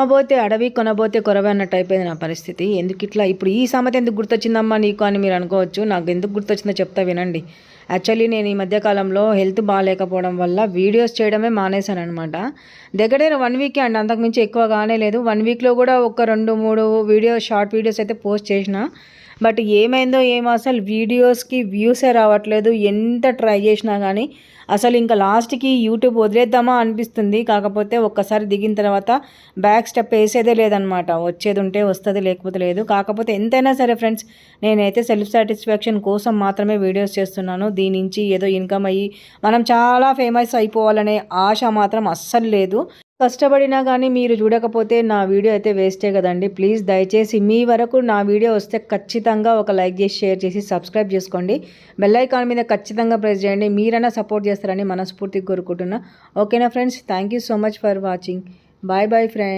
కొనబోతే అడవి కొనబోతే కొరవ అన్నట్టు అయిపోయింది నా పరిస్థితి. ఎందుకు ఇట్లా ఇప్పుడు ఈ సామెత ఎందుకు గుర్తొచ్చిందమ్మా నీకు అని మీరు అనుకోవచ్చు. నాకు ఎందుకు గుర్తొచ్చిందో చెప్తా వినండి. యాక్చువల్లీ నేను ఈ మధ్య కాలంలో హెల్త్ బాగాలేకపోవడం వల్ల వీడియోస్ చేయడమే మానేశాననమాట. దగ్గర దగ్గర 1 వీకే అండి, అంతకుమించి ఎక్కువ కానే లేదు. 1 వీక్లో కూడా ఒక 2, 3 షార్ట్ వీడియోస్ అయితే పోస్ట్ చేసిన. బట్ ఏమైందో ఏమో అసలు వీడియోస్కి వ్యూసే రావట్లేదు. ఎంత ట్రై చేసినా కానీ అసలు ఇంకా లాస్ట్కి యూట్యూబ్ వదిలేద్దామా అనిపిస్తుంది. కాకపోతే ఒక్కసారి దిగిన తర్వాత బ్యాక్ స్టెప్ వేసేదే లేదనమాట. వచ్చేది ఉంటే వస్తుంది, లేకపోతే లేదు. కాకపోతే ఎంతైనా సరే ఫ్రెండ్స్, నేనైతే సెల్ఫ్ సాటిస్ఫాక్షన్ కోసం మాత్రమే వీడియోస్ చేస్తున్నాను. దీని నుంచి ఏదో ఇన్కమ్ అయ్యి మనం చాలా ఫేమస్ అయిపోవాలనే ఆశ మాత్రం అస్సలు లేదు. కష్టపడినా కానీ మీరు చూడకపోతే నా వీడియో అయితే వేస్టే కదండి. ప్లీజ్ దయచేసి మీ వరకు నా వీడియో వస్తే ఖచ్చితంగా ఒక లైక్ చేసి, షేర్ చేసి, సబ్స్క్రైబ్ చేసుకోండి. బెల్ ఐకాన్ మీద ఖచ్చితంగా ప్రెస్ చేయండి. మీరైనా సపోర్ట్ చేస్తారని మనస్ఫూర్తిగా కోరుకుంటున్నా. ఓకేనా friends, thank you so much for watching. Bye bye friends.